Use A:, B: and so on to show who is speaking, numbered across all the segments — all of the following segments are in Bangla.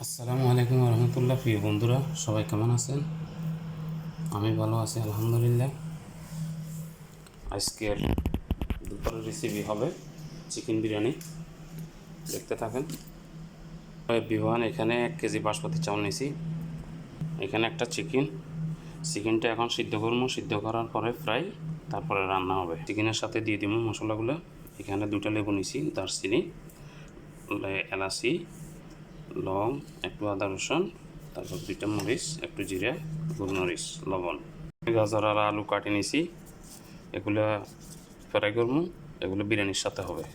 A: আসসালামু আলাইকুম রহমতুল্লাহ। প্রিয় বন্ধুরা, সবাই কেমন আছেন? আমি ভালো আছি আলহামদুলিল্লাহ। আজকের দুপুরের রেসিপি হবে চিকেন বিরিয়ানি। দেখতে থাকেন। বিহান এখানে 1 কেজি বাসমতি চাউল নিয়েছি। এখানে একটা চিকেনটা এখন সিদ্ধ করবো। সিদ্ধ করার পরে ফ্রাই, তারপরে রান্না হবে। চিকেনের সাথে দিয়ে দিব মশলাগুলো। এখানে 2টা লেবু নিয়েছি, দারচিনি, এলাচি, লং, একটু আদা রসুন, তারপর 2টা মরিচ, একটু জিরা, গোলমরিচ, লবণ। গাজর আর আলু কাটে নিয়েছি, এগুলো ফ্রাই করবো। এগুলো বিরিয়ানির সাথে হবে।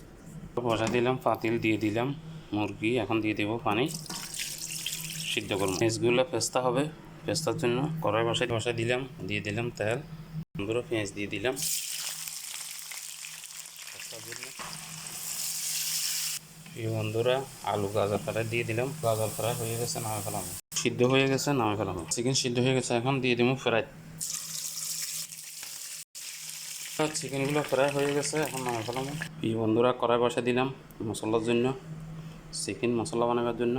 A: বসা দিলাম, পাতিল দিয়ে দিলাম মুরগি। এখন দিয়ে দেবো পানি, সিদ্ধ করবো। পেঁয়াজগুলো পেস্তা হবে, পেস্তার জন্য কড়াই বসাই দিলাম। দিয়ে দিলাম তেল, বন্ধুরা পেঁয়াজ দিয়ে দিলাম পেস্তার জন্য। এই বন্ধুরা আলু গাজর ফ্রাই দিয়ে দিলাম। গাজর ফ্রাই হয়ে গেছে, নামে ফেলাম। সিদ্ধ হয়ে গেছে, নামে ফেলাম। চিকেন সিদ্ধ হয়ে গেছে, এখন দিয়ে দিব ফ্রাই। চিকেনগুলো ফ্রাই হয়ে গেছে, এখন নামে ফেলাম। এই বন্ধুরা কড়াই বসাই দিলাম মশলার জন্য, চিকেন মশলা বানাবার জন্য।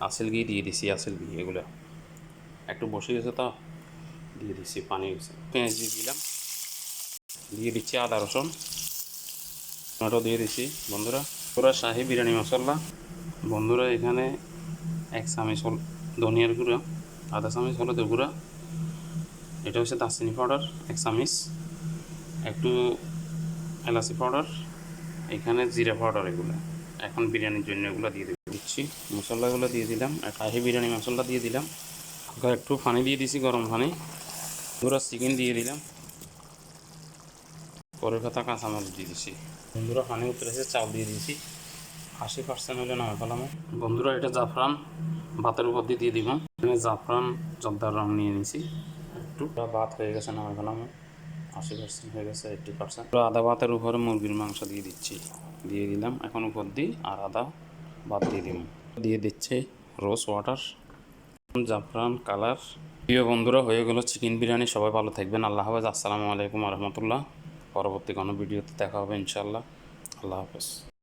A: আসল ঘি দিয়ে দিছি, আসল ঘি। এগুলো একটু বসে গেছে, তো দিয়ে দিচ্ছি, পানি গেছে। পেঁয়াজ দিয়ে দিলাম, দিয়ে দিচ্ছি আদা রসুন, টমেটো দিয়ে দিচ্ছি। বন্ধুরা পুরো শাহি বিরিয়ানি মশলা। বন্ধুরা এখানে 1 চামচ ধনিয়ার গুঁড়ো, আধা চামচ হলুদের গুঁড়া, এটা হচ্ছে দারচিনি পাউডার 1 চামচ, একটু এলাচি পাউডার, এখানে জিরা পাউডার। এগুলো এখন বিরিয়ানির জন্য এগুলো দিয়ে দিচ্ছি। মশলাগুলো দিয়ে দিলাম, শাহি বিরিয়ানি মশলা দিয়ে দিলাম। একটু পানি দিয়ে দিছি, গরম পানি। পুরো চিকেন দিয়ে দিলাম, পরে কথা কাঁচামরিচ দিয়ে দিছি। বন্ধুরা পানি উতরেছে, চাল দিয়ে দিয়েছি। 80% হলে নামে ফেলাম। বন্ধুরা এটা জাফরান ভাতের উপর দিয়ে দিব। এখানে জাফরান জর্দার রং নিয়ে নিছি। একটু ভাত হয়ে গেছে, নামে ফেলাম। 80% হয়ে গেছে, 80%। আদা ভাতের উপরে মুরগির মাংস দিয়ে দিচ্ছি, দিয়ে দিলাম। এখন উপর দিই আর আদা ভাত দিয়ে দিব। দিয়ে দিচ্ছে রোজ ওয়াটার, জাফরান কালার। প্রিয় বন্ধুরা, হয়ে গেল চিকেন বিরিয়ানি। সবাই ভালো থাকবেন। আল্লাহ হাফেজ। আসসালামু আলাইকুম রহমতুল্লাহ। পরবর্তী কোনো ভিডিওতে দেখা হবে ইনশাল্লাহ। আল্লাহ হাফেজ।